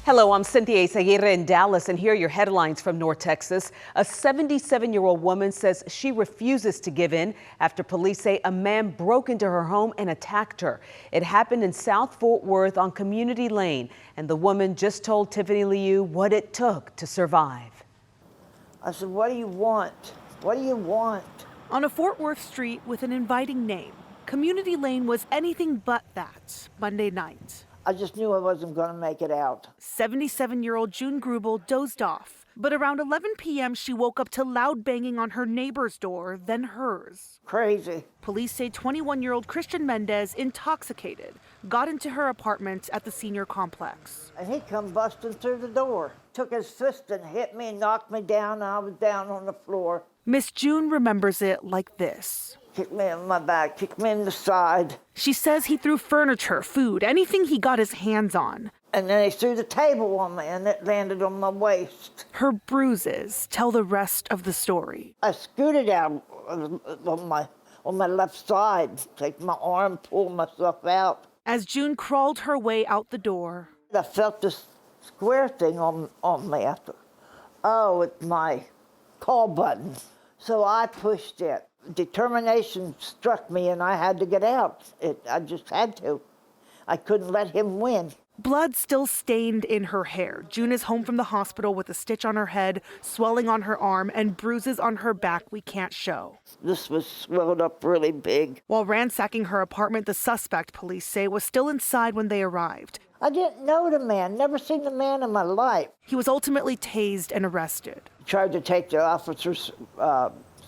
Hello, I'm Cynthia Aguirre in Dallas, and here are your headlines from North Texas. A 77-year-old woman says she refuses to give in after police say a man broke into her home and attacked her. It happened in South Fort Worth on Community Lane, and the woman just told Tiffany Liu what it took to survive. I said, "What do you want? What do you want?" On a Fort Worth street with an inviting name, Community Lane was anything but that Monday night. I just knew I wasn't going to make it out. 77-year-old June Grubel dozed off, but around 11 p.m. she woke up to loud banging on her neighbor's door, then hers. Crazy. Police say 21-year-old Christian Mendez, intoxicated, got into her apartment at the senior complex. And he come busting through the door, took his fist and hit me and knocked me down, and I was down on the floor. Miss June remembers it like this. Kicked me in my back, kicked me in the side. She says he threw furniture, food, anything he got his hands on. And then he threw the table on me, and it landed on my waist. Her bruises tell the rest of the story. I scooted out on my left side, take my arm, pull myself out. As June crawled her way out the door, I felt this square thing on me. I thought, oh, it's my call button. So I pushed it. Determination struck me and I had to get out. I just had to. I couldn't let him win. Blood still stained in her hair. June is home from the hospital with a stitch on her head, swelling on her arm, and bruises on her back we can't show. This was swelled up really big. While ransacking her apartment, the suspect, police say, was still inside when they arrived. I didn't know the man, never seen the man in my life. He was ultimately tased and arrested. Tried to take the officer's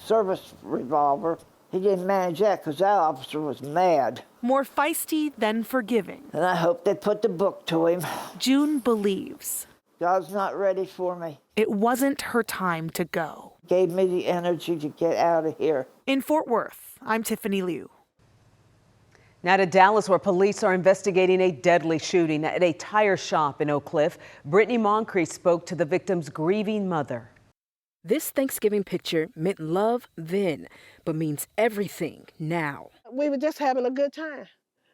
service revolver. He didn't manage that because that officer was mad. More feisty than forgiving. And I hope they put the book to him. June believes God's not ready for me. it wasn't her time to go. Gave me the energy to get out of here. In Fort Worth, I'm Tiffany Liu. Now to Dallas, where police are investigating a deadly shooting at a tire shop in Oak Cliff. Brittany Moncrief spoke to the victim's grieving mother. This Thanksgiving picture meant love then, but means everything now. We were just having a good time.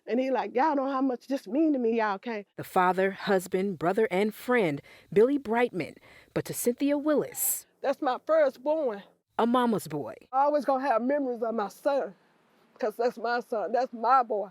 And he like, y'all know how much this mean to me, y'all can't. The father, husband, brother, and friend, Billy Brightman. But to Cynthia Willis, That's my firstborn. a mama's boy. I always gonna have memories of my son, because that's my son, that's my boy.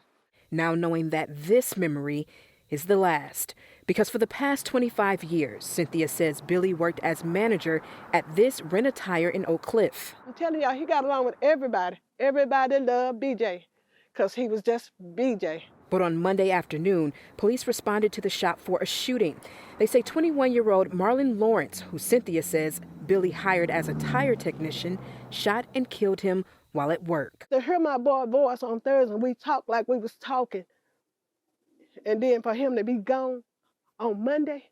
Now knowing that this memory is the last. Because for the past 25 years, Cynthia says Billy worked as manager at this rent-a-tire in Oak Cliff. I'm telling y'all, he got along with everybody. Everybody loved BJ, because he was just BJ. But on Monday afternoon, police responded to the shop for a shooting. They say 21-year-old Marlon Lawrence, who Cynthia says Billy hired as a tire technician, shot and killed him while at work. To hear my boy's voice on Thursday, we talked like we was talking. And then for him to be gone on Monday,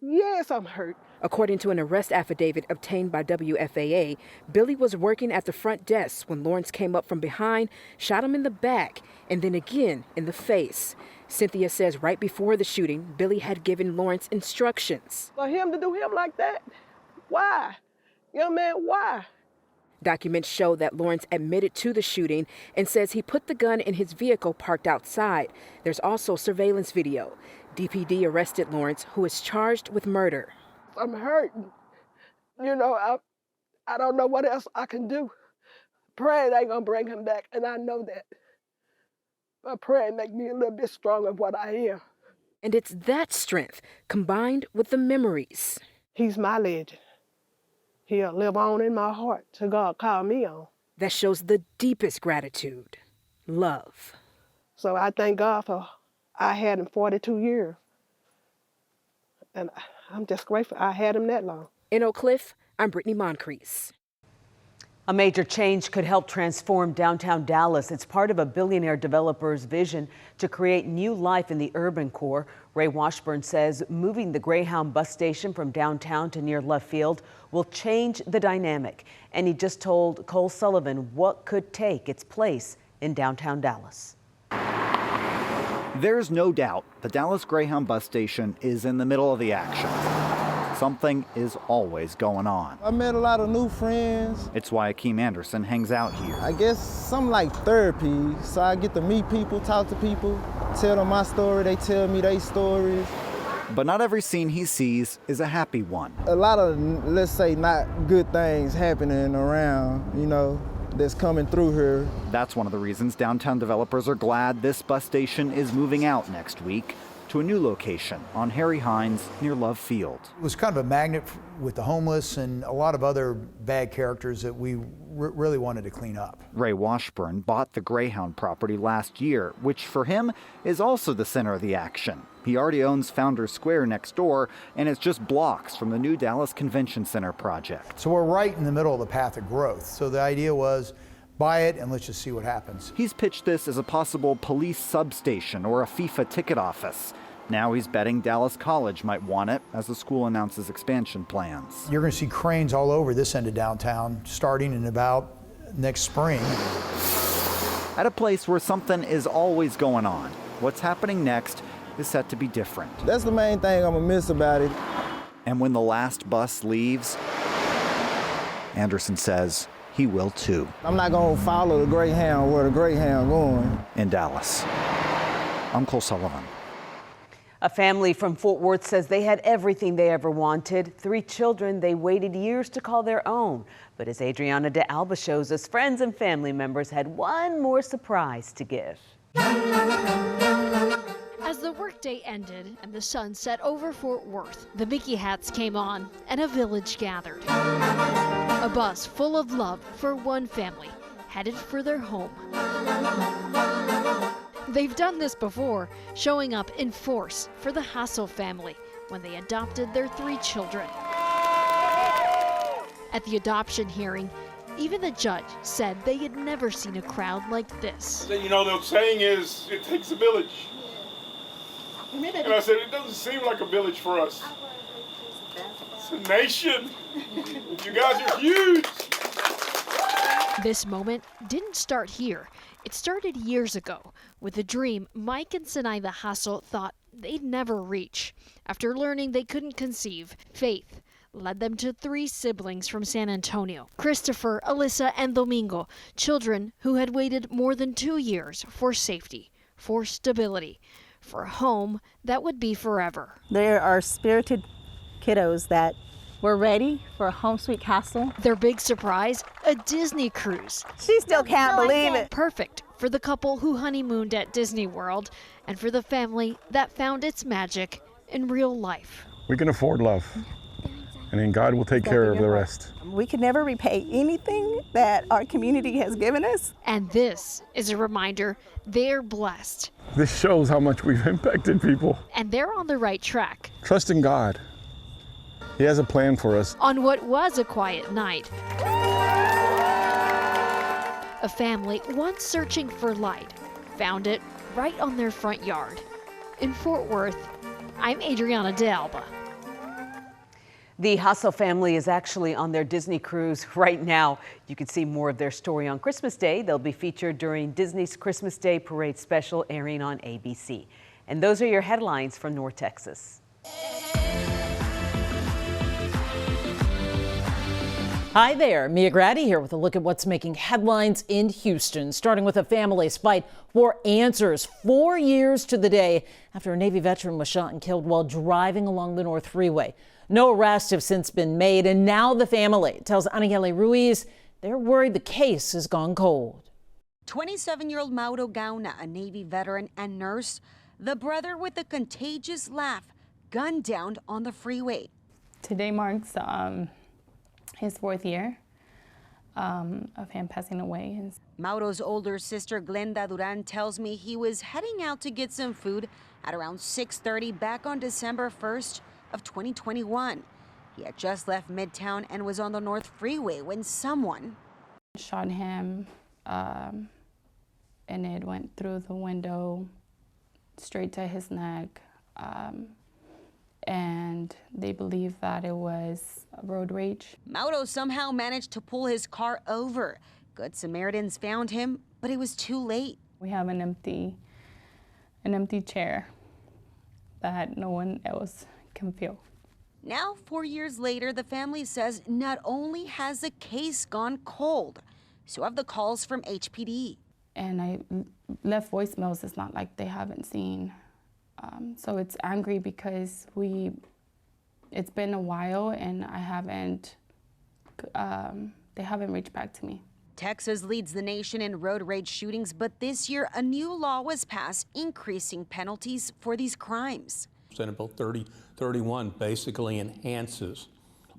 yes, I'm hurt. According to an arrest affidavit obtained by WFAA, Billy was working at the front desk when Lawrence came up from behind, shot him in the back, and then again in the face. Cynthia says right before the shooting, Billy had given Lawrence instructions. For him to do him like that, why? Young man, why? Documents show that Lawrence admitted to the shooting and says he put the gun in his vehicle parked outside. There's also surveillance video. DPD arrested Lawrence, who is charged with murder. I'm hurting. You know, I don't know what else I can do. Praying ain't gonna bring him back, and I know that. But praying make me a little bit stronger of what I am. And it's that strength combined with the memories. He's my legend. He'll live on in my heart till God call me on. That shows the deepest gratitude, love. So I thank God for I had him 42 years. And I'm just grateful I had him that long. In Oak Cliff, I'm Brittany Moncrief. A major change could help transform downtown Dallas. It's part of a billionaire developer's vision to create new life in the urban core. Ray Washburn says moving the Greyhound bus station from downtown to near Love Field will change the dynamic. And he just told Cole Sullivan what could take its place in downtown Dallas. There's no doubt the Dallas Greyhound bus station is in the middle of the action. Something is always going on. I met a lot of new friends. It's why Akeem Anderson hangs out here. I guess something like therapy, so I get to meet people, talk to people, tell them my story, they tell me their stories. But not every scene he sees is a happy one. A lot of, let's say, not good things happening around, that's coming through here. That's one of the reasons downtown developers are glad this bus station is moving out next week to a new location on Harry Hines near Love Field. It was kind of a magnet with the homeless and a lot of other bad characters that we really wanted to clean up. Ray Washburn bought the Greyhound property last year, which for him is also the center of the action. He already owns Founders Square next door, and it's just blocks from the new Dallas Convention Center project. So we're right in the middle of the path of growth. So the idea was, buy it and let's just see what happens. He's pitched this as a possible police substation or a FIFA ticket office. Now he's betting Dallas College might want it as the school announces expansion plans. You're going to see cranes all over this end of downtown starting in about next spring. At a place where something is always going on, what's happening next is set to be different. That's the main thing I'm gonna miss about it. And when the last bus leaves, Anderson says he will too. I'm not gonna follow the Greyhound where the Greyhound going. In Dallas, I'm Cole Sullivan. A family from Fort Worth says they had everything they ever wanted. 3 children they waited years to call their own. But as Adriana de Alba shows us, friends and family members had one more surprise to give. As the workday ended and the sun set over Fort Worth, the Mickey hats came on and a village gathered. A bus full of love for one family headed for their home. They've done this before, showing up in force for the Hassel family when they adopted their 3 children. At the adoption hearing, even the judge said they had never seen a crowd like this. The saying is, it takes a village. And I said, it doesn't seem like a village for us. It's a nation. You guys are huge. This moment didn't start here. It started years ago with a dream Mike and Sinai the Hassel thought they'd never reach. After learning they couldn't conceive, faith led them to 3 siblings from San Antonio, Christopher, Alyssa, and Domingo, children who had waited more than 2 years for safety, for stability, for a home that would be forever. There are spirited kiddos that were ready for a home sweet castle. Their big surprise, a Disney cruise. She still can't believe it. Perfect for the couple who honeymooned at Disney World and for the family that found its magic in real life. We can afford love, and then God will take care of the rest. We can never repay anything that our community has given us. And this is a reminder they're blessed. This shows how much we've impacted people. And they're on the right track. Trust in God. He has a plan for us. On what was a quiet night, a family once searching for light found it right on their front yard. In Fort Worth, I'm Adriana de Alba. The Hassel family is actually on their Disney cruise right now. You can see more of their story on Christmas Day. They'll be featured during Disney's Christmas Day Parade special airing on ABC. And those are your headlines from North Texas. Hi there, Mia Grady here with a look at what's making headlines in Houston, starting with a family's fight for answers 4 years to the day after a Navy veteran was shot and killed while driving along the North Freeway. No arrests have since been made, and now the family tells Aniele Ruiz they're worried the case has gone cold. 27-year-old Mauro Gauna, a Navy veteran and nurse, the brother with a contagious laugh, gunned down on the freeway. Today marks his 4th year of him passing away. Mauro's older sister, Glenda Duran, tells me he was heading out to get some food at around 6:30 back on December 1st of 2021. He had just left Midtown and was on the North Freeway when someone shot him, and it went through the window straight to his neck. And they believe that it was road rage. Mauro somehow managed to pull his car over. Good Samaritans found him, but it was too late. We have an empty chair that no one else can fill. Now, 4 years later, the family says not only has the case gone cold, so have the calls from HPD. And I left voicemails. It's not like they haven't seen So it's angry because it's been a while and they haven't reached back to me. Texas leads the nation in road rage shootings, but this year a new law was passed increasing penalties for these crimes. Senate Bill 3031 basically enhances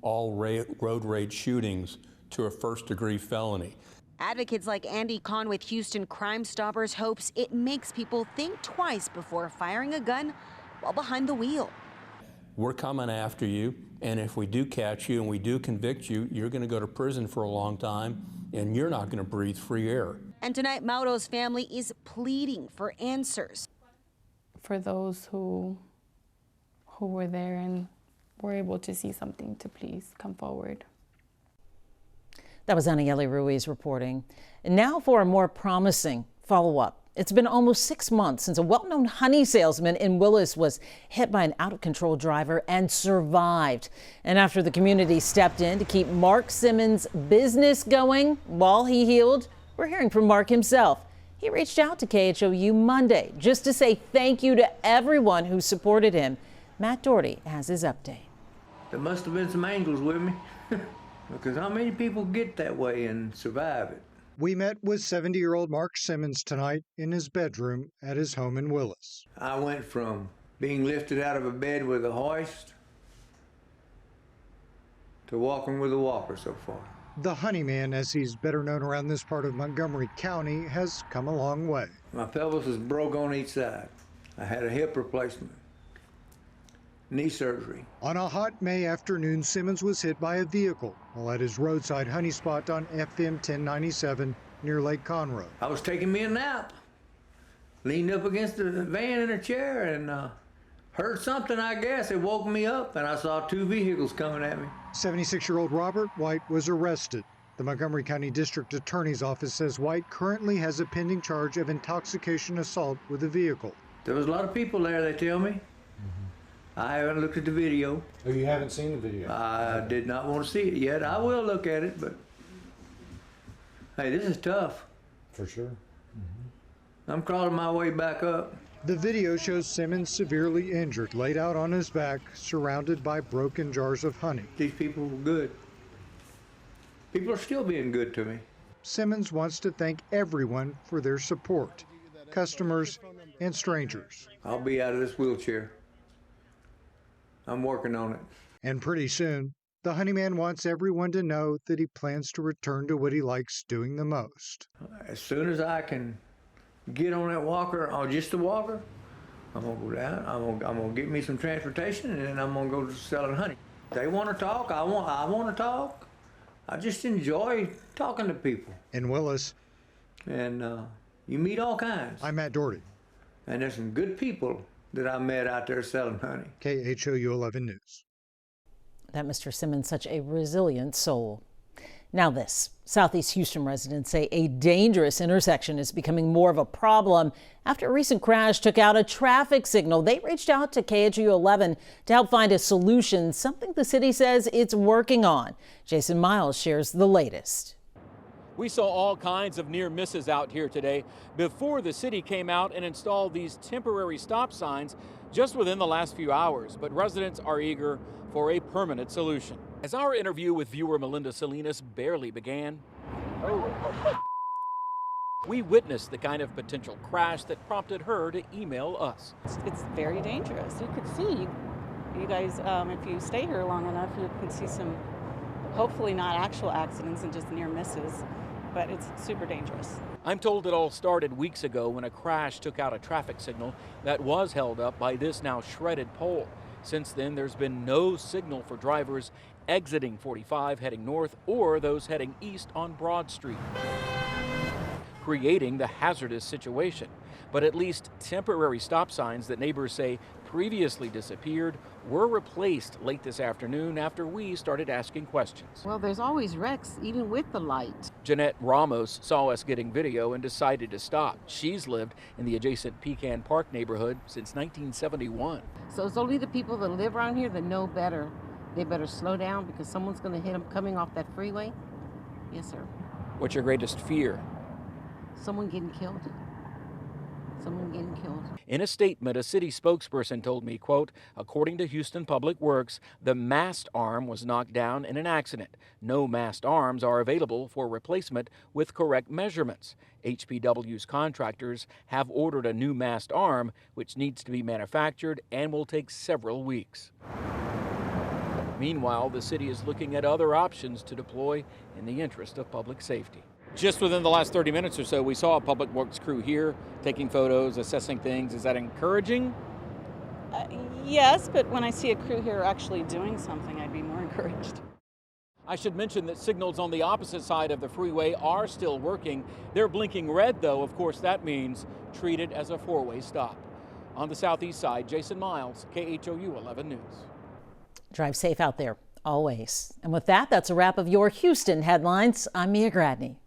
all road rage shootings to a first-degree felony. Advocates like Andy Kahn with Houston Crime Stoppers hopes it makes people think twice before firing a gun while behind the wheel. We're coming after you, and if we do catch you and we do convict you, you're going to go to prison for a long time, and you're not going to breathe free air. And tonight, Mauro's family is pleading for answers. For those who were there and were able to see something, to please come forward. That was Aniele Ruiz reporting. And now for a more promising follow-up. It's been almost 6 months since a well-known honey salesman in Willis was hit by an out-of-control driver and survived. And after the community stepped in to keep Mark Simmons' business going while he healed, we're hearing from Mark himself. He reached out to KHOU Monday just to say thank you to everyone who supported him. Matt Doherty has his update. There must have been some angels with me because how many people get that way and survive it? We met with 70-year-old Mark Simmons tonight in his bedroom at his home in Willis. I went from being lifted out of a bed with a hoist to walking with a walker so far. The Honey Man, as he's better known around this part of Montgomery County, has come a long way. My pelvis was broke on each side. I had a hip replacement, knee surgery. On a hot May afternoon, Simmons was hit by a vehicle while at his roadside honey spot on FM 1097 near Lake Conroe. I was taking me a nap, leaned up against the van in a chair and heard something, I guess. It woke me up and I saw two vehicles coming at me. 76-year-old Robert White was arrested. The Montgomery County District Attorney's Office says White currently has a pending charge of intoxication assault with a vehicle. There was a lot of people there, they tell me. I haven't looked at the video. Oh, you haven't seen the video? I did not want to see it yet. I will look at it, but hey, this is tough. For sure. I'm crawling my way back up. The video shows Simmons severely injured, laid out on his back, surrounded by broken jars of honey. These people were good. People are still being good to me. Simmons wants to thank everyone for their support, customers and strangers. I'll be out of this wheelchair. I'm working on it. And pretty soon, the Honey Man wants everyone to know that he plans to return to what he likes doing the most. As soon as I can get on that walker, or just the walker, I'm gonna go down. I'm gonna get me some transportation, and then I'm gonna go to selling honey. They want to talk. I want to talk. I just enjoy talking to people. In Willis. And you meet all kinds. I'm Matt Doherty. And there's some good people that I met out there selling honey. KHOU 11 News. That Mr. Simmons, such a resilient soul. Now this, Southeast Houston residents say a dangerous intersection is becoming more of a problem after a recent crash took out a traffic signal. They reached out to KHOU 11 to help find a solution, something the city says it's working on. Jason Miles shares the latest. We saw all kinds of near misses out here today before the city came out and installed these temporary stop signs just within the last few hours. But residents are eager for a permanent solution. As our interview with viewer Melinda Salinas barely began, we witnessed the kind of potential crash that prompted her to email us. It's very dangerous. You could see, you guys, if you stay here long enough, you can see some, hopefully not actual accidents and just near misses, but it's super dangerous. I'm told it all started weeks ago when a crash took out a traffic signal that was held up by this now shredded pole. Since then, there's been no signal for drivers exiting 45 heading north or those heading east on Broad Street, creating the hazardous situation. But at least temporary stop signs that neighbors say previously disappeared were replaced late this afternoon after we started asking questions. Well, there's always wrecks, even with the light. Jeanette Ramos saw us getting video and decided to stop. She's lived in the adjacent Pecan Park neighborhood since 1971. So it's only the people that live around here that know better. They better slow down because someone's going to hit them coming off that freeway. Yes, sir. What's your greatest fear? Someone getting killed. someone getting killed. In a statement, a city spokesperson told me, quote, according to Houston Public Works, the mast arm was knocked down in an accident. No mast arms are available for replacement with correct measurements. HPW's contractors have ordered a new mast arm, which needs to be manufactured and will take several weeks. Meanwhile, the city is looking at other options to deploy in the interest of public safety. Just within the last 30 minutes or so, we saw a public works crew here taking photos, assessing things. Is that encouraging? Yes, but when I see a crew here actually doing something, I'd be more encouraged. I should mention that signals on the opposite side of the freeway are still working. They're blinking red, though. Of course, that means treated as a four-way stop. On the southeast side, Jason Miles, KHOU 11 News. Drive safe out there, always. And with that, that's a wrap of your Houston headlines. I'm Mia Gradney.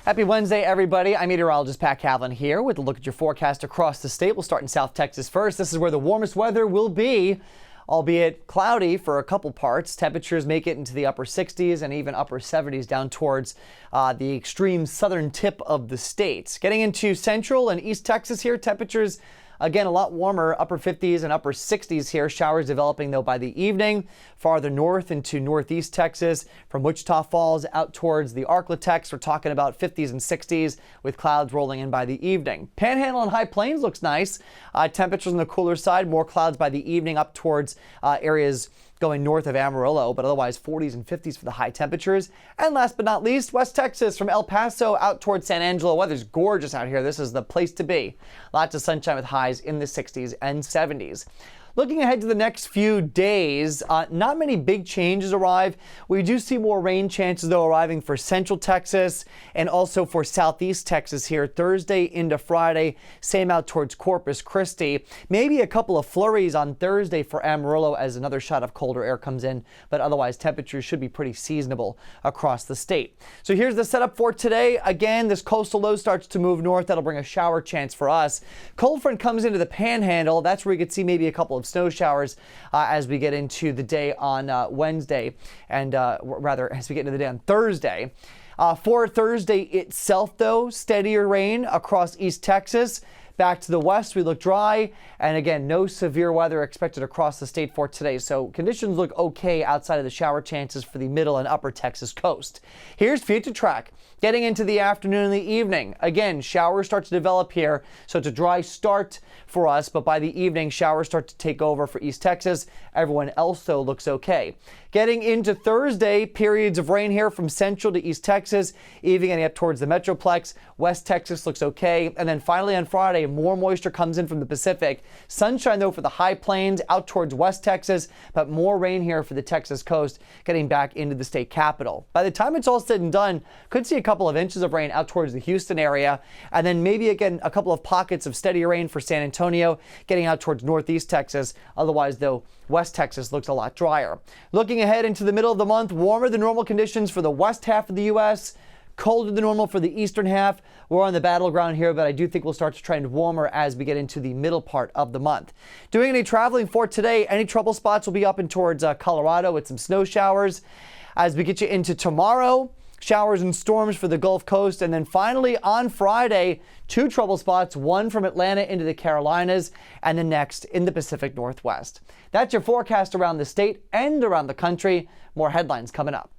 Happy Wednesday, everybody. I'm meteorologist Pat Calvin here with a look at your forecast across the state. We'll start in South Texas first. This is where the warmest weather will be, albeit cloudy for a couple parts. Temperatures make it into the upper 60s and even upper 70s down towards the extreme southern tip of the state. Getting into central and east Texas here, temperatures again, a lot warmer, upper 50s and upper 60s here. Showers developing, though, by the evening. Farther north into northeast Texas, from Wichita Falls out towards the Arklatex, we're talking about 50s and 60s with clouds rolling in by the evening. Panhandle and High Plains looks nice. Temperatures on the cooler side, more clouds by the evening up towards areas going north of Amarillo, but otherwise 40s and 50s for the high temperatures. And last but not least, West Texas from El Paso out towards San Angelo. Weather's gorgeous out here. This is the place to be. Lots of sunshine with highs in the 60s and 70s. Looking ahead to the next few days, not many big changes arrive. We do see more rain chances, though, arriving for central Texas and also for southeast Texas here Thursday into Friday. Same out towards Corpus Christi. Maybe a couple of flurries on Thursday for Amarillo as another shot of colder air comes in, but otherwise temperatures should be pretty seasonable across the state. So here's the setup for today. Again, this coastal low starts to move north. That'll bring a shower chance for us. Cold front comes into the Panhandle. That's where we could see maybe a couple of snow showers as we get into the day on Wednesday, and rather as we get into the day on Thursday. For Thursday itself, though, steadier rain across East Texas. Back to the west, we look dry, and again, no severe weather expected across the state for today, so conditions look okay outside of the shower chances for the middle and upper Texas coast. Here's future track. Getting into the afternoon and the evening, again, showers start to develop here, so it's a dry start for us, but by the evening, showers start to take over for East Texas. Everyone else, though, looks okay. Getting into Thursday, periods of rain here from central to East Texas, even getting up towards the Metroplex. West Texas looks okay, and then finally on Friday, more moisture comes in from the Pacific. Sunshine, though, for the high plains out towards West Texas, but more rain here for the Texas coast, getting back into the state capital. By the time it's all said and done, could see a couple of inches of rain out towards the Houston area, and then maybe again a couple of pockets of steadier rain for San Antonio, getting out towards northeast Texas. Otherwise, though, West Texas looks a lot drier. Looking ahead into the middle of the month, warmer than normal conditions for the west half of the U.S., colder than normal for the eastern half. We're on the battleground here, but I do think we'll start to trend warmer as we get into the middle part of the month. Doing any traveling for today, any trouble spots will be up and towards Colorado with some snow showers. As we get you into tomorrow, showers and storms for the Gulf Coast. And then finally on Friday, two trouble spots, one from Atlanta into the Carolinas and the next in the Pacific Northwest. That's your forecast around the state and around the country. More headlines coming up.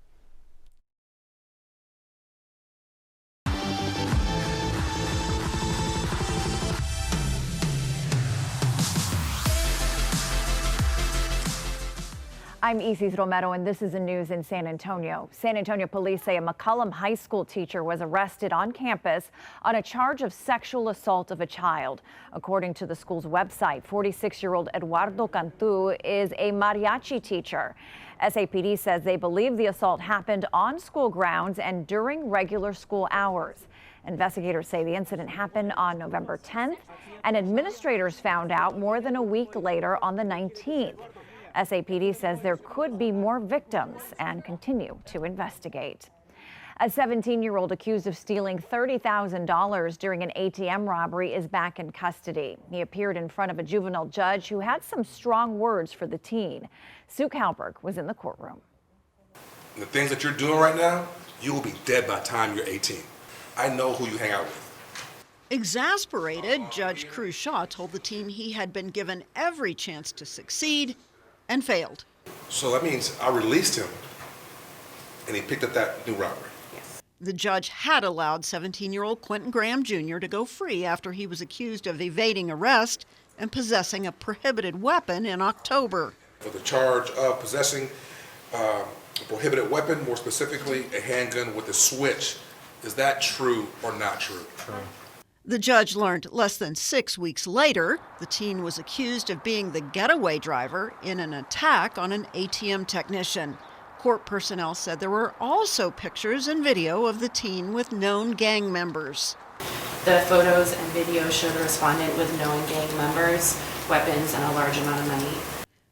I'm Isis Romero, and this is the news in San Antonio. San Antonio police say a McCollum High School teacher was arrested on campus on a charge of sexual assault of a child. According to the school's website, 46-year-old Eduardo Cantu is a mariachi teacher. SAPD says they believe the assault happened on school grounds and during regular school hours. Investigators say the incident happened on November 10th, and administrators found out more than a week later on the 19th. SAPD says there could be more victims and continue to investigate. A 17-year-old accused of stealing $30,000 during an ATM robbery is back in custody. He appeared in front of a juvenile judge who had some strong words for the teen. Sue Kalberg was in the courtroom. The things that you're doing right now, you will be dead by the time you're 18. I know who you hang out with. Exasperated, Judge Cruz Shaw told the teen he had been given every chance to succeed and failed. So that means I released him and he picked up that new robbery. The judge had allowed 17-year-old Quentin Graham Jr. to go free after he was accused of evading arrest and possessing a prohibited weapon in October. For the charge of possessing a prohibited weapon, more specifically a handgun with a switch. Is that true or not true? The judge learned less than 6 weeks later the teen was accused of being the getaway driver in an attack on an ATM technician. Court personnel said there were also pictures and video of the teen with known gang members. The photos and videos show the respondent with known gang members, weapons, and a large amount of money.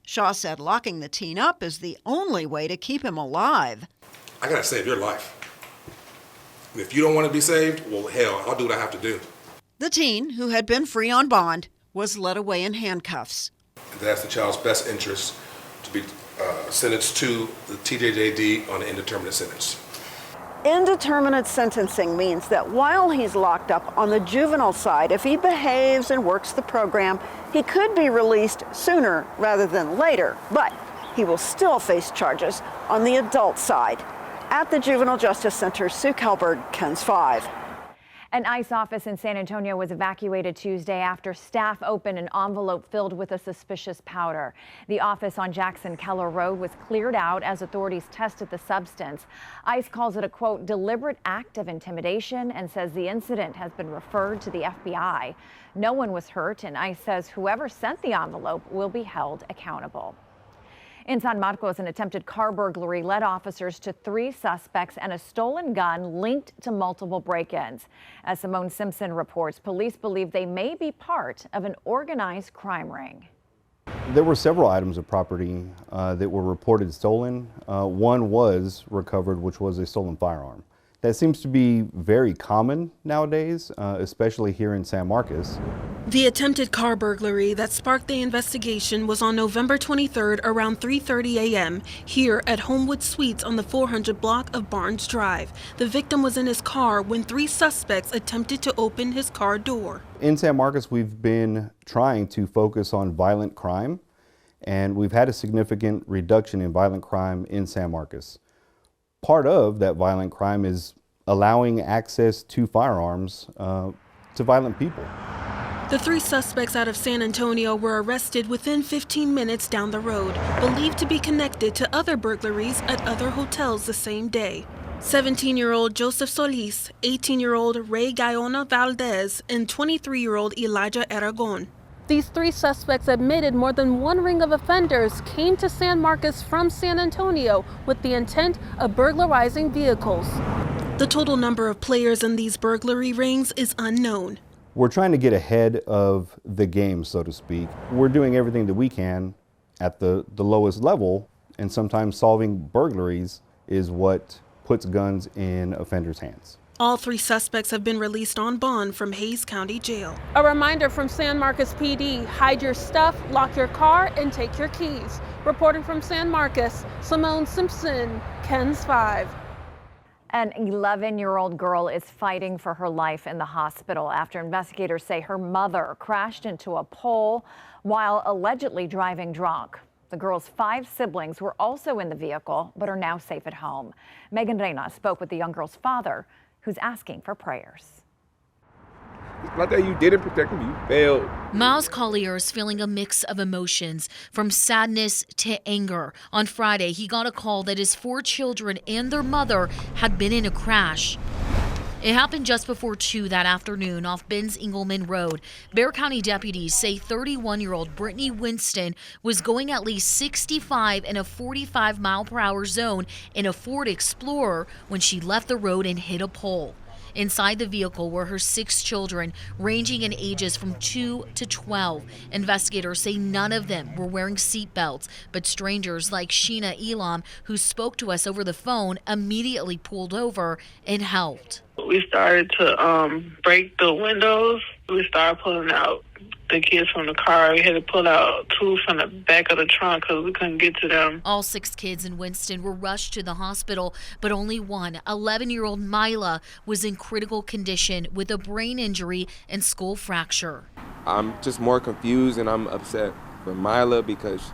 Shaw said locking the teen up is the only way to keep him alive. I gotta save your life. If you don't want to be saved, well, hell, I'll do what I have to do. The teen, who had been free on bond, was led away in handcuffs. And that's the child's best interest to be sentenced to the TJJD on an indeterminate sentence. Indeterminate sentencing means that while he's locked up on the juvenile side, if he behaves and works the program, he could be released sooner rather than later, but he will still face charges on the adult side. At the Juvenile Justice Center, Sue Kalberg, KENS 5. An ICE office in San Antonio was evacuated Tuesday after staff opened an envelope filled with a suspicious powder. The office on Jackson Keller Road was cleared out as authorities tested the substance. ICE calls it a, quote, deliberate act of intimidation and says the incident has been referred to the FBI. No one was hurt, and ICE says whoever sent the envelope will be held accountable. In San Marcos, an attempted car burglary led officers to 3 suspects and a stolen gun linked to multiple break-ins. As Simone Simpson reports, police believe they may be part of an organized crime ring. There were several items of property that were reported stolen. One was recovered, which was a stolen firearm. That seems to be very common nowadays, especially here in San Marcos. The attempted car burglary that sparked the investigation was on November 23rd around 3:30 a.m. here at Homewood Suites on the 400 block of Barnes Drive. The victim was in his car when 3 suspects attempted to open his car door. In San Marcos, we've been trying to focus on violent crime, and we've had a significant reduction in violent crime in San Marcos. Part of that violent crime is allowing access to firearms to violent people. The 3 suspects out of San Antonio were arrested within 15 minutes down the road, believed to be connected to other burglaries at other hotels the same day. 17-year-old Joseph Solis, 18-year-old Ray Guyona Valdez, and 23-year-old Elijah Aragon. These 3 suspects admitted more than one ring of offenders came to San Marcos from San Antonio with the intent of burglarizing vehicles. The total number of players in these burglary rings is unknown. We're trying to get ahead of the game, so to speak. We're doing everything that we can at the lowest level, and sometimes solving burglaries is what puts guns in offenders' hands. All 3 suspects have been released on bond from Hays County Jail. A reminder from San Marcos PD, hide your stuff, lock your car, and take your keys. Reporting from San Marcos, Simone Simpson, KENS 5. An 11-year-old girl is fighting for her life in the hospital after investigators say her mother crashed into a pole while allegedly driving drunk. The girl's 5 siblings were also in the vehicle, but are now safe at home. Megan Reyna spoke with the young girl's father, who's asking for prayers. It's not that you didn't protect him, you failed. Miles Collier is feeling a mix of emotions, from sadness to anger. On Friday, he got a call that his 4 children and their mother had been in a crash. It happened just before 2 that afternoon off Benz Engelman Road. Bexar County deputies say 31-year-old Brittany Winston was going at least 65 in a 45-mile-per-hour zone in a Ford Explorer when she left the road and hit a pole. Inside the vehicle were her 6 children, ranging in ages from 2 to 12. Investigators say none of them were wearing seatbelts, but strangers like Sheena Elam, who spoke to us over the phone, immediately pulled over and helped. We started to break the windows. We started pulling out the kids from the car. We had to pull out 2 from the back of the trunk because we couldn't get to them. All 6 kids in Winston were rushed to the hospital, but only one, 11-year-old Mila, was in critical condition with a brain injury and skull fracture. I'm just more confused, and I'm upset for Mila because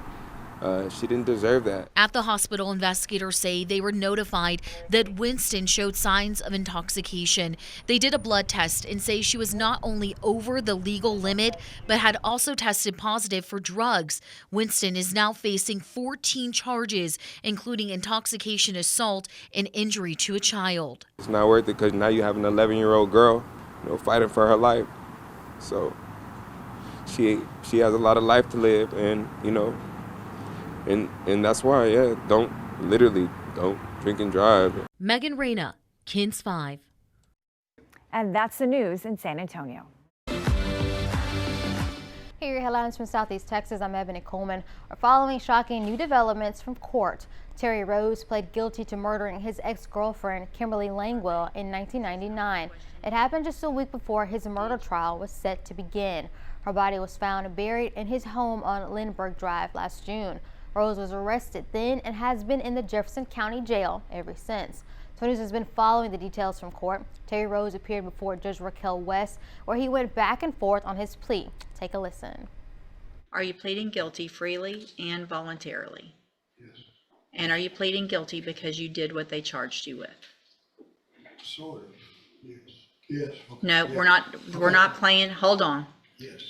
she didn't deserve that. At the hospital, investigators say they were notified that Winston showed signs of intoxication. They did a blood test and say she was not only over the legal limit, but had also tested positive for drugs. Winston is now facing 14 charges, including intoxication, assault, and injury to a child. It's not worth it because now you have an 11-year-old girl, fighting for her life. So she has a lot of life to live, and And that's why, don't drink and drive. Megan Reyna, KINS 5. And that's the news in San Antonio. Here are your headlines from Southeast Texas. I'm Ebony Coleman. We're following shocking new developments from court. Terry Rose pled guilty to murdering his ex-girlfriend, Kimberly Langwell, in 1999. It happened just a week before his murder trial was set to begin. Her body was found buried in his home on Lindbergh Drive last June. Rose was arrested then and has been in the Jefferson County Jail ever since. 20 News has been following the details from court. Terry Rose appeared before Judge Raquel West, where he went back and forth on his plea. Take a listen. Are you pleading guilty freely and voluntarily? Yes. And are you pleading guilty because you did what they charged you with? Sort of. Yes. Yes. Okay. No, yes. We're not playing. Hold on. Yes.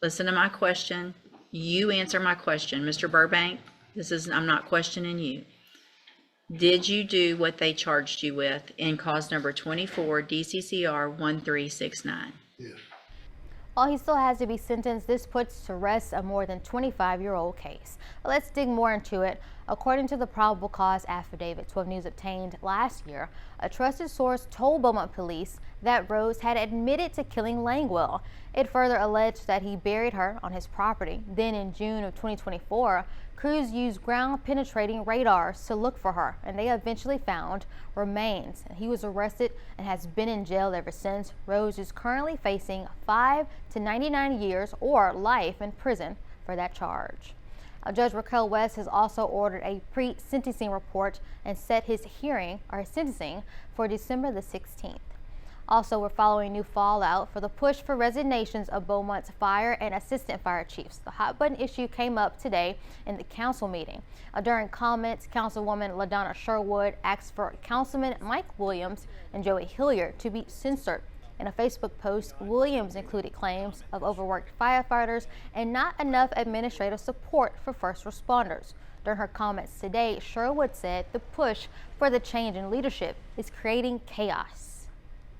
Listen to my question. You answer my question, Mr. Burbank. I'm not questioning you. Did you do what they charged you with in cause number 24 DCCR 1369? Yes. While he still has to be sentenced, this puts to rest a more than 25-year-old case. But let's dig more into it. According to the probable cause affidavit 12 News obtained last year, a trusted source told Beaumont police that Rose had admitted to killing Langwell. It further alleged that he buried her on his property. Then in June of 2024, crews used ground-penetrating radars to look for her, and they eventually found remains. He was arrested and has been in jail ever since. Rose is currently facing 5 to 99 years or life in prison for that charge. Judge Raquel West has also ordered a pre-sentencing report and set his sentencing for December the 16th. Also, we're following new fallout for the push for resignations of Beaumont's fire and assistant fire chiefs. The hot button issue came up today in the council meeting. During comments, Councilwoman LaDonna Sherwood asked for Councilman Mike Williams and Joey Hilliard to be censored. In a Facebook post, Williams included claims of overworked firefighters and not enough administrative support for first responders. During her comments today, Sherwood said the push for the change in leadership is creating chaos.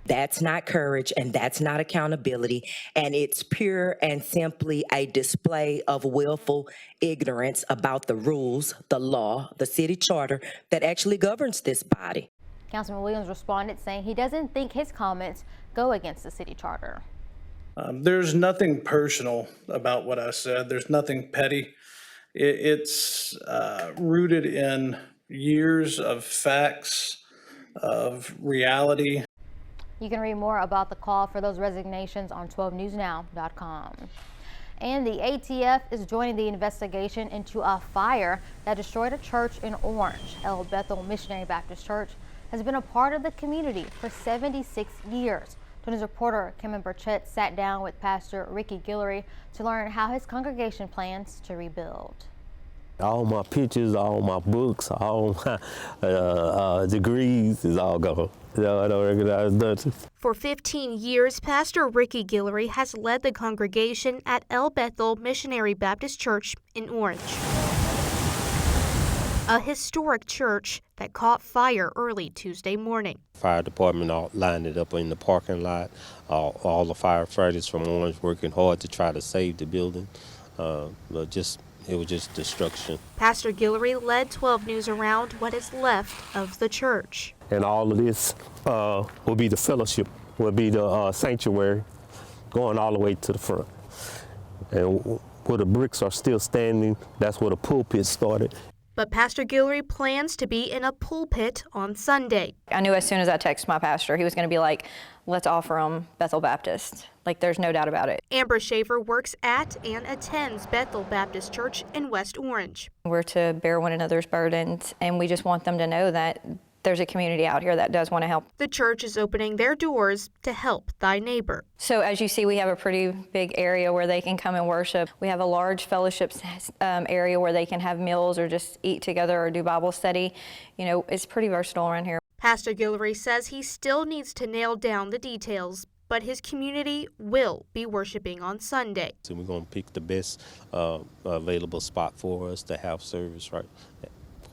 That's not courage, and that's not accountability, and it's pure and simply a display of willful ignorance about the rules, the law, the city charter that actually governs this body. Councilman Williams responded saying he doesn't think his comments go against the city charter. There's nothing personal about what I said. There's nothing petty. It's rooted in years of facts, of reality. You can read more about the call for those resignations on 12newsnow.com. And the ATF is joining the investigation into a fire that destroyed a church in Orange. El Bethel Missionary Baptist Church has been a part of the community for 76 years. 20 News reporter Kim Burchett sat down with Pastor Ricky Guillory to learn how his congregation plans to rebuild. All my pictures, all my books, all my degrees is all gone. So I don't recognize nothing. For 15 years, Pastor Ricky Guillory has led the congregation at El Bethel Missionary Baptist Church in Orange. A historic church that caught fire early Tuesday morning. Fire department all lined it up in the parking lot. All the firefighters from Orange working hard to try to save the building. It was just destruction. Pastor Guillory led 12 News around what is left of the church. And all of this will be the fellowship, will be the sanctuary going all the way to the front. And where the bricks are still standing, that's where the pulpit started. But Pastor Guillory plans to be in a pulpit on Sunday. I knew as soon as I texted my pastor, he was going to be like, let's offer them Bethel Baptist. Like, there's no doubt about it. Amber Schaefer works at and attends Bethel Baptist Church in West Orange. We're to bear one another's burdens, and we just want them to know that there's a community out here that does want to help. The church is opening their doors to help thy neighbor. So as you see, we have a pretty big area where they can come and worship. We have a large fellowship area where they can have meals or just eat together or do Bible study. You know, it's pretty versatile around here. Pastor Guillory says he still needs to nail down the details, but his community will be worshiping on Sunday. So we're going to pick the best available spot for us to have service right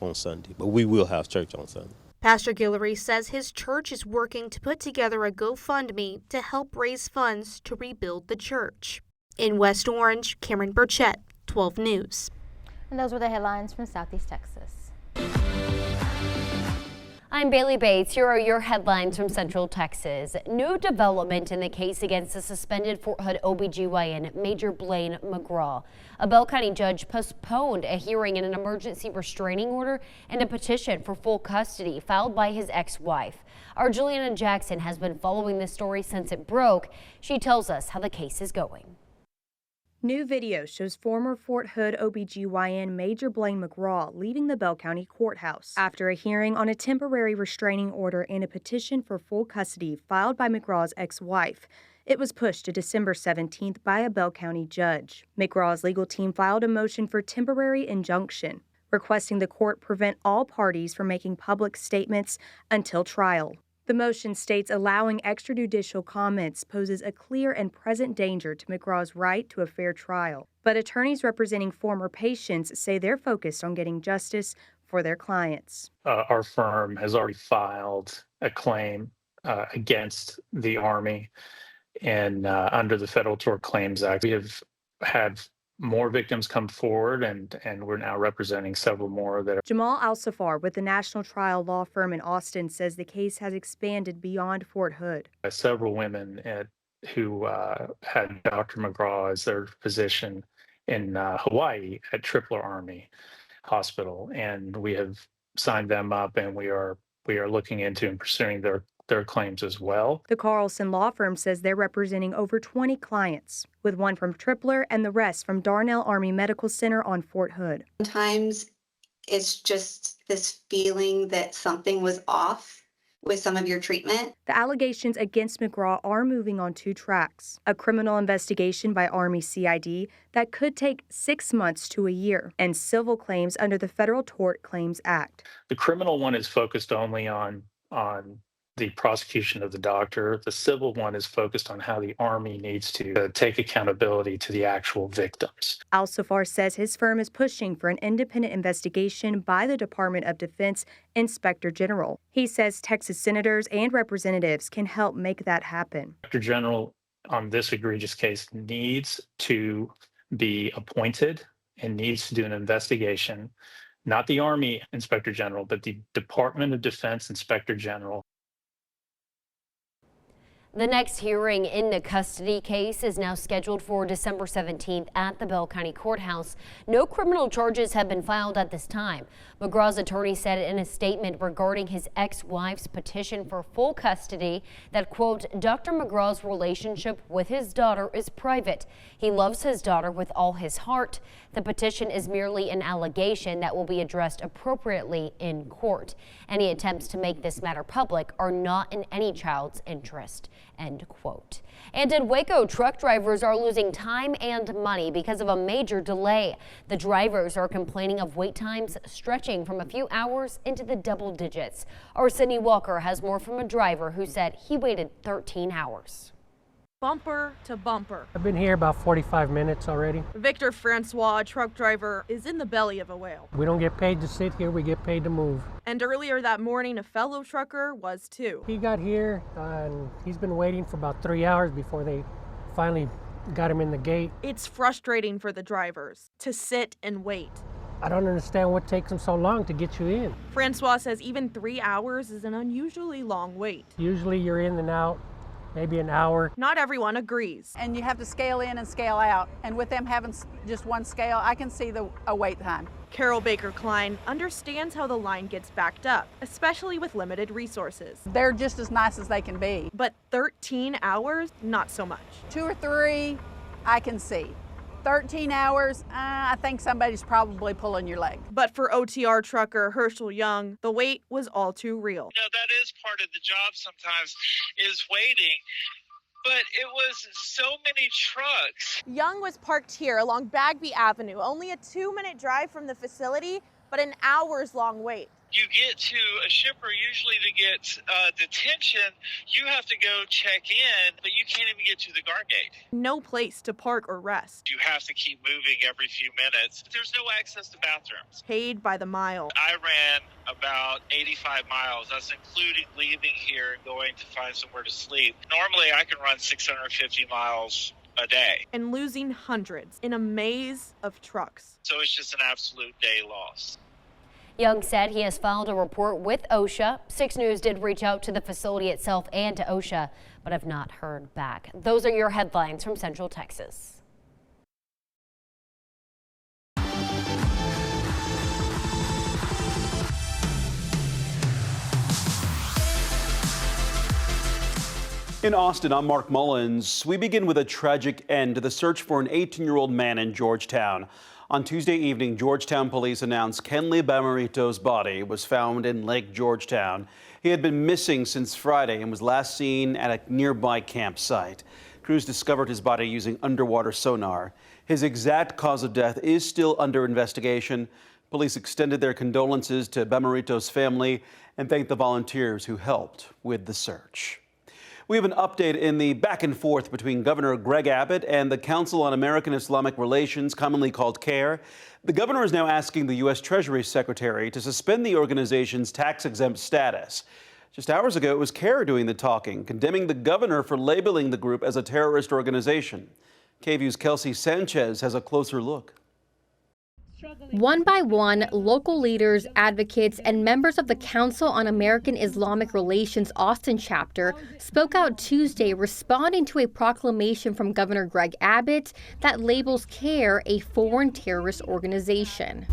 on Sunday. But we will have church on Sunday. Pastor Guillory says his church is working to put together a GoFundMe to help raise funds to rebuild the church. In West Orange, Cameron Burchett, 12 News. And those were the headlines from Southeast Texas. I'm Bailey Bates. Here are your headlines from Central Texas. New development in the case against the suspended Fort Hood OBGYN Major Blaine McGraw. A Bell County judge postponed a hearing in an emergency restraining order and a petition for full custody filed by his ex-wife. Our Juliana Jackson has been following this story since it broke. She tells us how the case is going. New video shows former Fort Hood OBGYN Major Blaine McGraw leaving the Bell County Courthouse after a hearing on a temporary restraining order and a petition for full custody filed by McGraw's ex-wife. It was pushed to December 17th by a Bell County judge. McGraw's legal team filed a motion for temporary injunction, requesting the court prevent all parties from making public statements until trial. The motion states allowing extrajudicial comments poses a clear and present danger to McGraw's right to a fair trial. But attorneys representing former patients say they're focused on getting justice for their clients. Our firm has already filed a claim against the Army and under the Federal Tort Claims Act. We have had more victims come forward, and we're now representing several more that are. Jamal Al-Safar with the National Trial Law Firm in Austin says the case has expanded beyond Fort Hood. Several women who had Dr. McGraw as their physician in Hawaii at Tripler Army Hospital, and we have signed them up, and we are looking into and pursuing their claims as well. The Carlson Law Firm says they're representing over 20 clients, with one from Tripler and the rest from Darnell Army Medical Center on Fort Hood. Sometimes it's just this feeling that something was off with some of your treatment. The allegations against McGraw are moving on two tracks: a criminal investigation by Army CID that could take 6 months to a year, and civil claims under the Federal Tort Claims Act. The criminal one is focused only on the prosecution of the doctor. The civil one is focused on how the Army needs to take accountability to the actual victims. Al-Safar says his firm is pushing for an independent investigation by the Department of Defense Inspector General. He says Texas senators and representatives can help make that happen. Inspector General on this egregious case needs to be appointed and needs to do an investigation, not the Army Inspector General, but the Department of Defense Inspector General. The next hearing in the custody case is now scheduled for December 17th at the Bell County Courthouse. No criminal charges have been filed at this time. McGraw's attorney said in a statement regarding his ex-wife's petition for full custody that, quote, Dr. McGraw's relationship with his daughter is private. He loves his daughter with all his heart. The petition is merely an allegation that will be addressed appropriately in court. Any attempts to make this matter public are not in any child's interest. End quote. And in Waco, truck drivers are losing time and money because of a major delay. The drivers are complaining of wait times stretching from a few hours into the double digits. Our Sydney Walker has more from a driver who said he waited 13 hours. Bumper to bumper. I've been here about 45 minutes already. Victor Francois, a truck driver, is in the belly of a whale. We don't get paid to sit here, we get paid to move. And earlier that morning, a fellow trucker was too. He got here and he's been waiting for about 3 hours before they finally got him in the gate. It's frustrating for the drivers to sit and wait. I don't understand what takes them so long to get you in. Francois says even 3 hours is an unusually long wait. Usually you're in and out, maybe an hour. Not everyone agrees. And you have to scale in and scale out. And with them having just one scale, I can see a wait time. Carol Baker Klein understands how the line gets backed up, especially with limited resources. They're just as nice as they can be. But 13 hours, not so much. 2 or 3, I can see. 13 hours, I think somebody's probably pulling your leg. But for OTR trucker Herschel Young, the wait was all too real. That is part of the job sometimes, is waiting. But it was so many trucks. Young was parked here along Bagby Avenue, only a 2-minute drive from the facility, but an hours-long wait. You get to a shipper usually to get detention, you have to go check in, but you can't even get to the guard gate. No place to park or rest. You have to keep moving every few minutes. There's no access to bathrooms. Paid by the mile. I ran about 85 miles. That's including leaving here and going to find somewhere to sleep. Normally I can run 650 miles a day. And losing hundreds in a maze of trucks. So it's just an absolute day loss. Young said he has filed a report with OSHA. 6 News did reach out to the facility itself and to OSHA, but have not heard back. Those are your headlines from Central Texas. In Austin, I'm Mark Mullins. We begin with a tragic end to the search for an 18-year-old man in Georgetown. On Tuesday evening, Georgetown police announced Kenley Bamarito's body was found in Lake Georgetown. He had been missing since Friday and was last seen at a nearby campsite. Crews discovered his body using underwater sonar. His exact cause of death is still under investigation. Police extended their condolences to Bamarito's family and thanked the volunteers who helped with the search. We have an update in the back and forth between Governor Greg Abbott and the Council on American Islamic Relations, commonly called CAIR. The governor is now asking the U.S. Treasury Secretary to suspend the organization's tax-exempt status. Just hours ago, it was CAIR doing the talking, condemning the governor for labeling the group as a terrorist organization. KVU's Kelsey Sanchez has a closer look. One by one, local leaders, advocates, and members of the Council on American Islamic Relations Austin chapter spoke out Tuesday responding to a proclamation from Governor Greg Abbott that labels CAIR a foreign terrorist organization.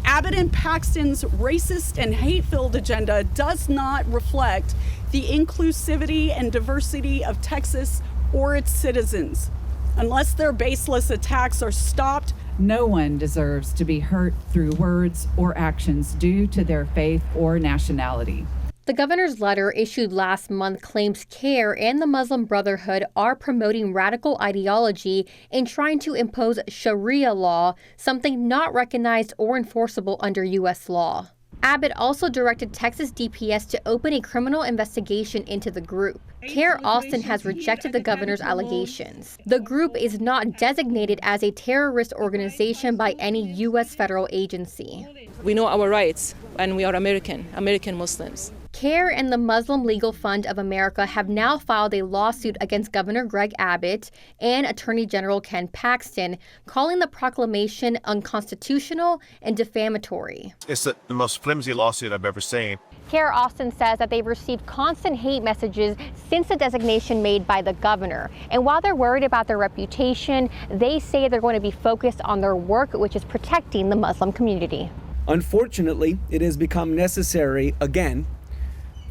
Abbott and Paxton's racist and hate-filled agenda does not reflect the inclusivity and diversity of Texas or its citizens. Unless their baseless attacks are stopped, no one deserves to be hurt through words or actions due to their faith or nationality. The governor's letter issued last month claims CAIR and the Muslim Brotherhood are promoting radical ideology and trying to impose Sharia law, something not recognized or enforceable under U.S. law. Abbott also directed Texas DPS to open a criminal investigation into the group. CAIR Austin has rejected the governor's allegations. The group is not designated as a terrorist organization by any U.S. federal agency. We know our rights, and we are American Muslims. CAIR and the Muslim Legal Fund of America have now filed a lawsuit against Governor Greg Abbott and Attorney General Ken Paxton, calling the proclamation unconstitutional and defamatory. It's the most flimsy lawsuit I've ever seen. CAIR Austin says that they've received constant hate messages since the designation made by the governor. And while they're worried about their reputation, they say they're going to be focused on their work, which is protecting the Muslim community. Unfortunately, it has become necessary again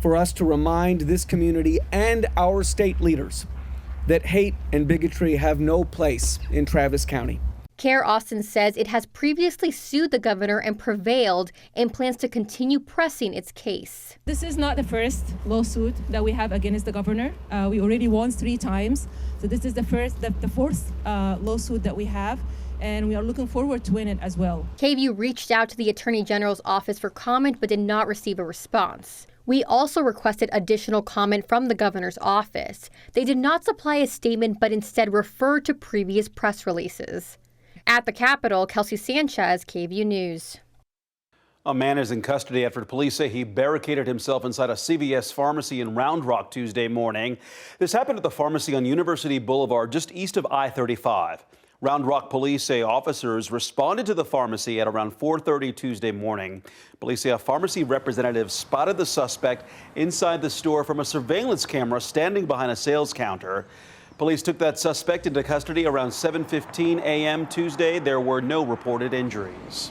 for us to remind this community and our state leaders that hate and bigotry have no place in Travis County. CAIR Austin says it has previously sued the governor and prevailed and plans to continue pressing its case. This is not the first lawsuit that we have against the governor. We already won 3 times. So this is the fourth lawsuit that we have, and we are looking forward to win it as well. KVU reached out to the Attorney General's office for comment but did not receive a response. We also requested additional comment from the governor's office. They did not supply a statement but instead referred to previous press releases. At the Capitol, Kelsey Sanchez, KVU News. A man is in custody after police say he barricaded himself inside a CVS pharmacy in Round Rock Tuesday morning. This happened at the pharmacy on University Boulevard just east of I-35. Round Rock police say officers responded to the pharmacy at around 4:30 Tuesday morning. Police say a pharmacy representative spotted the suspect inside the store from a surveillance camera standing behind a sales counter. Police took that suspect into custody around 7:15 a.m. Tuesday. There were no reported injuries.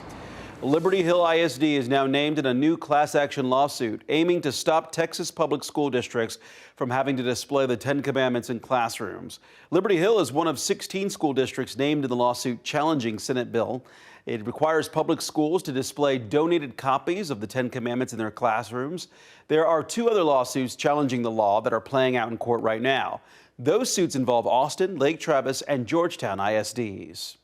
Liberty Hill ISD is now named in a new class action lawsuit aiming to stop Texas public school districts from having to display the 10 Commandments in classrooms. Liberty Hill is one of 16 school districts named in the lawsuit challenging Senate bill. It requires public schools to display donated copies of the 10 Commandments in their classrooms. There are 2 other lawsuits challenging the law that are playing out in court right now. Those suits involve Austin, Lake Travis, and Georgetown ISDs.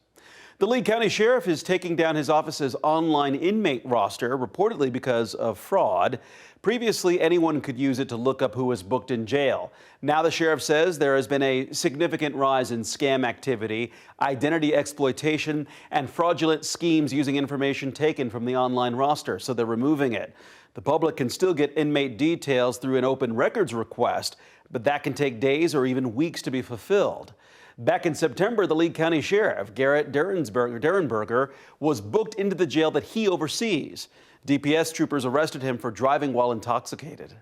The Lee County Sheriff is taking down his office's online inmate roster, reportedly because of fraud. Previously, anyone could use it to look up who was booked in jail. Now the sheriff says there has been a significant rise in scam activity, identity exploitation, and fraudulent schemes using information taken from the online roster, so they're removing it. The public can still get inmate details through an open records request, but that can take days or even weeks to be fulfilled. Back in September, the Lee County Sheriff, Garrett Derenberger, was booked into the jail that he oversees. DPS troopers arrested him for driving while intoxicated.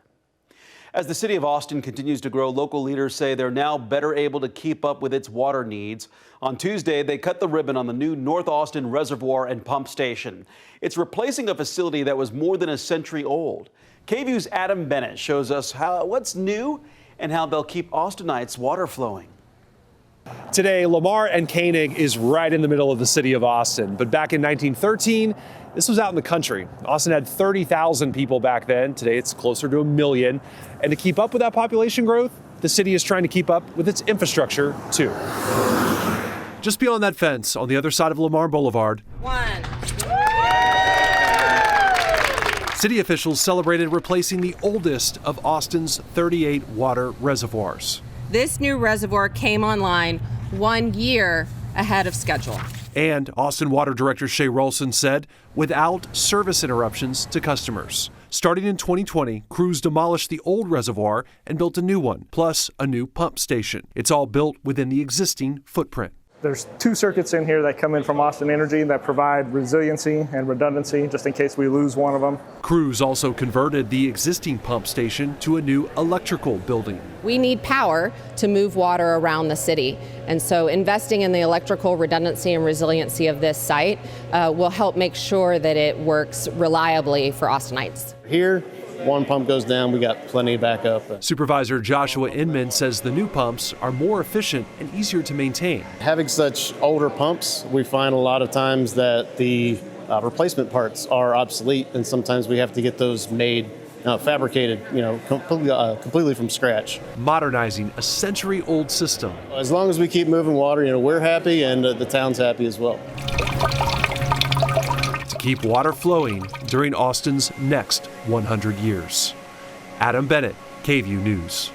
As the city of Austin continues to grow, local leaders say they're now better able to keep up with its water needs. On Tuesday, they cut the ribbon on the new North Austin Reservoir and Pump Station. It's replacing a facility that was more than a century old. KVUE's Adam Bennett shows us what's new and how they'll keep Austinites water flowing. Today, Lamar and Koenig is right in the middle of the city of Austin. But back in 1913, this was out in the country. Austin had 30,000 people back then. Today, it's closer to 1 million. And to keep up with that population growth, the city is trying to keep up with its infrastructure, too. Just beyond that fence, on the other side of Lamar Boulevard, city officials celebrated replacing the oldest of Austin's 38 water reservoirs. This new reservoir came online 1 year ahead of schedule. And Austin Water Director Shay Rolson said, without service interruptions to customers. Starting in 2020, crews demolished the old reservoir and built a new one, plus a new pump station. It's all built within the existing footprint. There's 2 circuits in here that come in from Austin Energy that provide resiliency and redundancy just in case we lose one of them. Crews also converted the existing pump station to a new electrical building. We need power to move water around the city. And so investing in the electrical redundancy and resiliency of this site will help make sure that it works reliably for Austinites. Here, one pump goes down, we got plenty of backup. Supervisor Joshua Inman says the new pumps are more efficient and easier to maintain. Having such older pumps, we find a lot of times that the replacement parts are obsolete, and sometimes we have to get those made, fabricated, completely from scratch. Modernizing a century-old system. As long as we keep moving water, we're happy and the town's happy as well. Keep water flowing during Austin's next 100 years. Adam Bennett, KVUE News.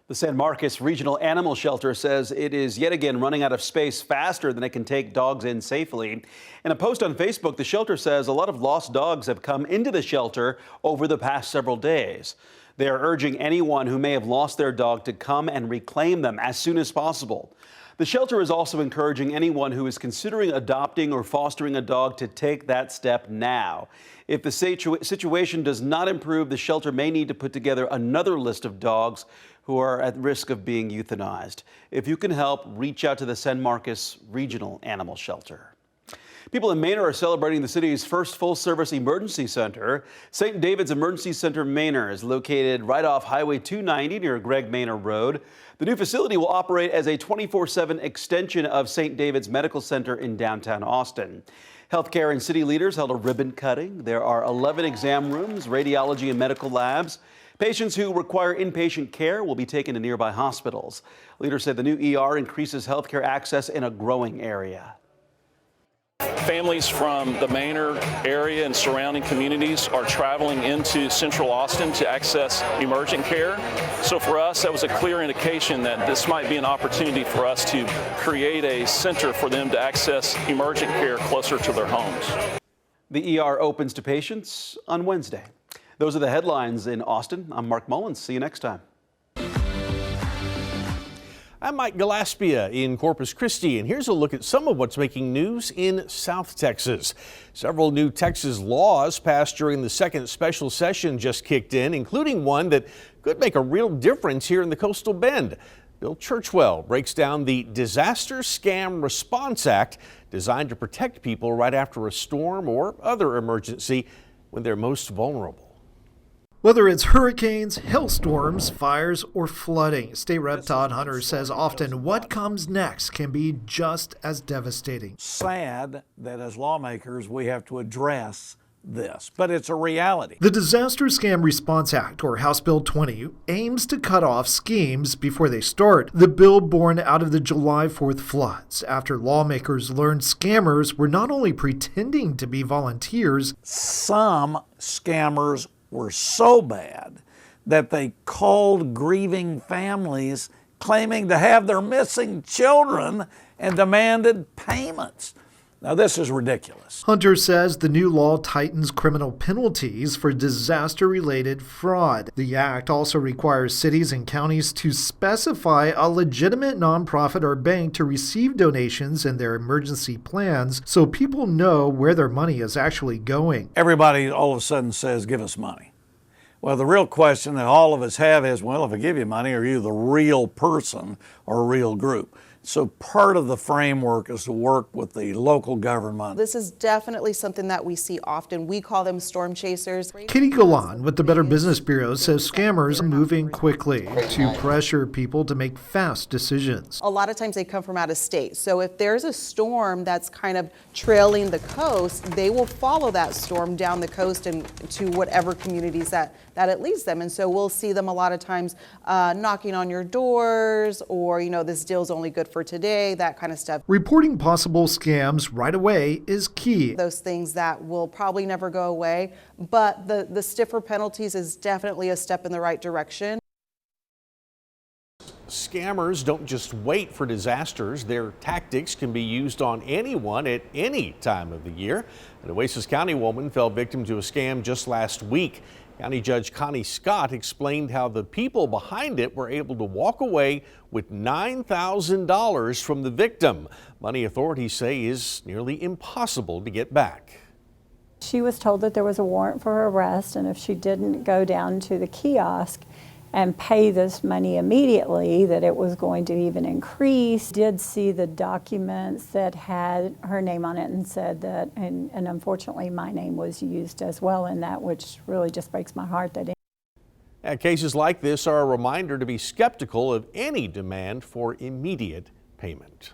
The San Marcos Regional Animal Shelter says it is yet again running out of space faster than it can take dogs in safely. In a post on Facebook, the shelter says a lot of lost dogs have come into the shelter over the past several days. They are urging anyone who may have lost their dog to come and reclaim them as soon as possible. The shelter is also encouraging anyone who is considering adopting or fostering a dog to take that step now. If the situation does not improve, the shelter may need to put together another list of dogs who are at risk of being euthanized. If you can help, reach out to the San Marcos Regional Animal Shelter. People in Manor are celebrating the city's first full-service emergency center. St. David's Emergency Center Manor is located right off Highway 290 near Greg Manor Road. The new facility will operate as a 24/7 extension of St. David's Medical Center in downtown Austin. Healthcare and city leaders held a ribbon cutting. There are 11 exam rooms, radiology and medical labs. Patients who require inpatient care will be taken to nearby hospitals. Leaders said the new ER increases healthcare access in a growing area. Families from the Manor area and surrounding communities are traveling into Central Austin to access emergent care. So for us, that was a clear indication that this might be an opportunity for us to create a center for them to access emergent care closer to their homes. The ER opens to patients on Wednesday. Those are the headlines in Austin. I'm Mark Mullins. See you next time. I'm Mike Gillespie in Corpus Christi, and here's a look at some of what's making news in South Texas. Several new Texas laws passed during the second special session just kicked in, including one that could make a real difference here in the Coastal Bend. Bill Churchwell breaks down the Disaster Scam Response Act, designed to protect people right after a storm or other emergency when they're most vulnerable. Whether it's hurricanes, hailstorms, fires, or flooding, State Rep Todd Hunter says often what comes next can be just as devastating. Sad that as lawmakers we have to address this, but it's a reality. The Disaster Scam Response Act, or House Bill 20, aims to cut off schemes before they start. The bill born out of the July 4th floods, after lawmakers learned scammers were not only pretending to be volunteers, some scammers were so bad that they called grieving families claiming to have their missing children and demanded payments. Now, this is ridiculous. Hunter says the new law tightens criminal penalties for disaster-related fraud. The act also requires cities and counties to specify a legitimate nonprofit or bank to receive donations in their emergency plans so people know where their money is actually going. Everybody all of a sudden says, give us money. Well, the real question that all of us have is, well, if I give you money, are you the real person or a real group? So part of the framework is to work with the local government. This is definitely something that we see often. We call them storm chasers. Katie Golan with the Better Business Bureau says scammers are moving quickly to pressure people to make fast decisions. A lot of times they come from out of state. So if there's a storm that's kind of trailing the coast, they will follow that storm down the coast and to whatever communities that it leads them. And so we'll see them a lot of times knocking on your doors, or, you know, this deal's only good for today, that kind of stuff. Reporting possible scams right away is key. Those things that will probably never go away, but the stiffer penalties is definitely a step in the right direction. Scammers don't just wait for disasters. Their tactics can be used on anyone at any time of the year. An Oasis County woman fell victim to a scam just last week. County Judge Connie Scott explained how the people behind it were able to walk away with $9,000 from the victim. Money authorities say is nearly impossible to get back. She was told that there was a warrant for her arrest, and if she didn't go down to the kiosk and pay this money immediately, that it was going to even increase. Did see the documents that had her name on it and said that, and unfortunately my name was used as well in that, which really just breaks my heart that. And cases like this are a reminder to be skeptical of any demand for immediate payment.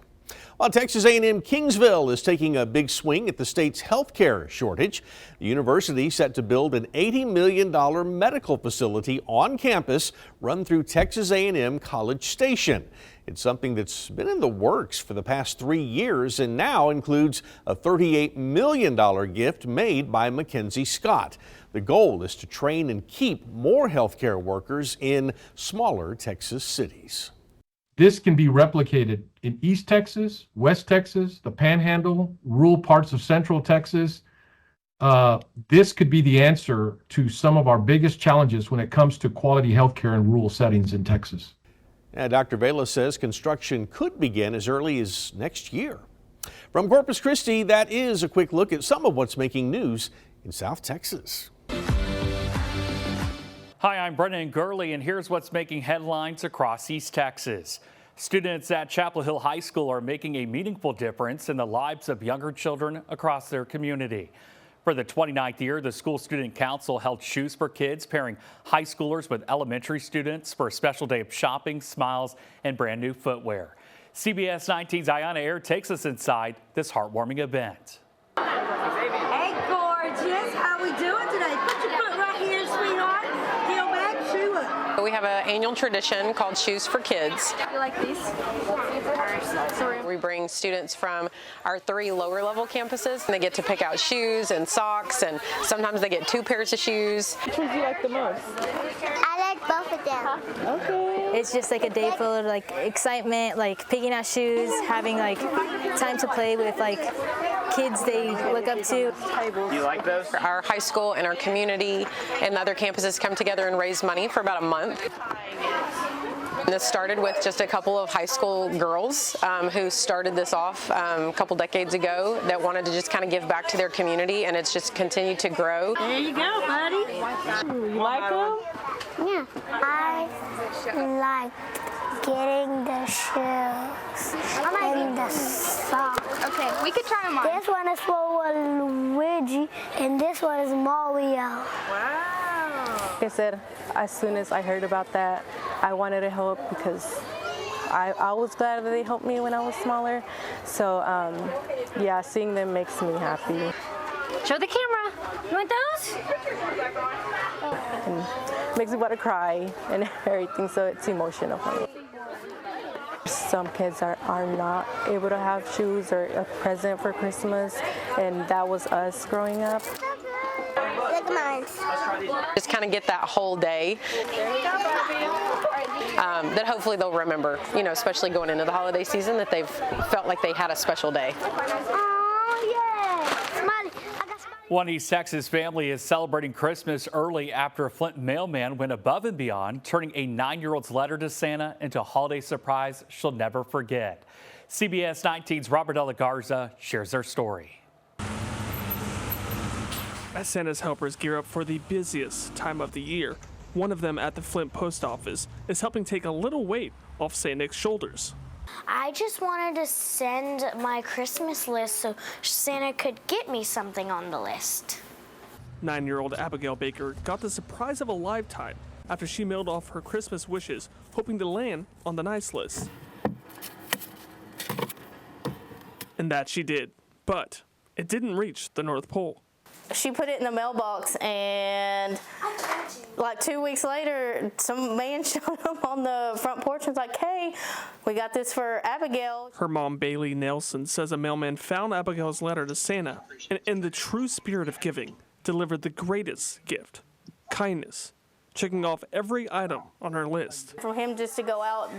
While Texas A&M Kingsville is taking a big swing at the state's health care shortage, the university set to build an $80 million medical facility on campus run through Texas A&M College Station. It's something that's been in the works for the past 3 years and now includes a $38 million gift made by Mackenzie Scott. The goal is to train and keep more healthcare workers in smaller Texas cities. This can be replicated in East Texas, West Texas, the Panhandle, rural parts of Central Texas. This could be the answer to some of our biggest challenges when it comes to quality healthcare in rural settings in Texas. And Dr. Vela says construction could begin as early as next year. From Corpus Christi, that is a quick look at some of what's making news in South Texas. Hi, I'm Brendan Gurley, and here's what's making headlines across East Texas. Students at Chapel Hill High School are making a meaningful difference in the lives of younger children across their community. For the 29th year, the School Student Council held Shoes for Kids, pairing high schoolers with elementary students for a special day of shopping, smiles, and brand new footwear. CBS 19's Ayanna Air takes us inside this heartwarming event. Hey, gorgeous. How we doing today? Put your foot right here, sweetheart. Heel back, shoe up. We have an annual tradition called Shoes for Kids. You like these? We bring students from our 3 lower level campuses, and they get to pick out shoes and socks, and sometimes they get 2 pairs of shoes. Which ones do you like the most? I like both of them. Okay. It's just like a day full of like excitement, like picking out shoes, having like time to play with like kids they look up to. You like those? Our high school and our community and other campuses come together and raise money for about a month. This started with just a couple of high school girls who started this off a couple decades ago that wanted to just kind of give back to their community, and it's just continued to grow. There you go, buddy. You like them? Yeah, I like getting the shoes and the socks. Okay, we could try them on. This one is for Luigi, and this one is Mario. Wow. Like I said, as soon as I heard about that, I wanted to help because I was glad that they helped me when I was smaller. So, yeah, seeing them makes me happy. Show the camera. You want those? And makes me want to cry and everything, so it's emotional for me. Some kids are not able to have shoes or a present for Christmas, and that was us growing up. Look at mine. Just kind of get that whole day that hopefully they'll remember, you know, especially going into the holiday season, that they've felt like they had a special day. One East Texas family is celebrating Christmas early after a Flint mailman went above and beyond, turning a 9-year-old's letter to Santa into a holiday surprise she'll never forget. CBS 19's Robert De La Garza shares their story. As Santa's helpers gear up for the busiest time of the year, one of them at the Flint post office is helping take a little weight off St. Nick's shoulders. I just wanted to send my Christmas list so Santa could get me something on the list. 9-year-old Abigail Baker got the surprise of a lifetime after she mailed off her Christmas wishes, hoping to land on the nice list. And that she did, but it didn't reach the North Pole. She put it in the mailbox, and like 2 weeks later, some man showed up on the front porch and was like, "Hey, we got this for Abigail." Her mom, Bailey Nelson, says a mailman found Abigail's letter to Santa and, in the true spirit of giving, delivered the greatest gift, kindness, checking off every item on her list. For him just to go out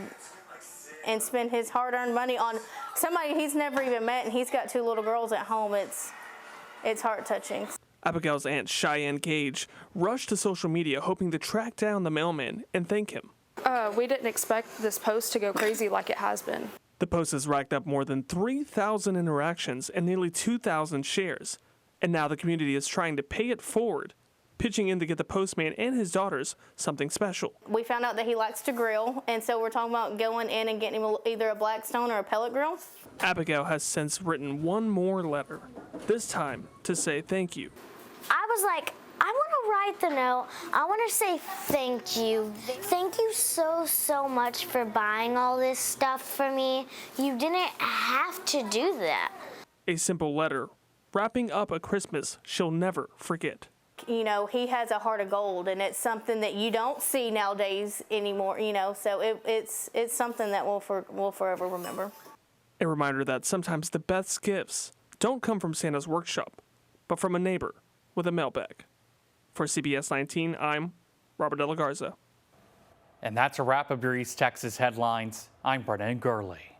and spend his hard-earned money on somebody he's never even met, and he's got 2 little girls at home, it's heart-touching. Abigail's aunt, Cheyenne Gage, rushed to social media hoping to track down the mailman and thank him. We didn't expect this post to go crazy like it has been. The post has racked up more than 3,000 interactions and nearly 2,000 shares. And now the community is trying to pay it forward, pitching in to get the postman and his daughters something special. We found out that he likes to grill, and so we're talking about going in and getting him either a Blackstone or a pellet grill. Abigail has since written one more letter, this time to say thank you. I was like, I want to write the note. I want to say thank you. Thank you so much for buying all this stuff for me. You didn't have to do that. A simple letter, wrapping up a Christmas she'll never forget. You know, he has a heart of gold, and it's something that you don't see nowadays anymore, you know, so it's something that we'll forever remember. A reminder that sometimes the best gifts don't come from Santa's workshop, but from a neighbor with a mailbag. For CBS 19, I'm Robert De La Garza. And that's a wrap of your East Texas headlines. I'm Brennan Gurley.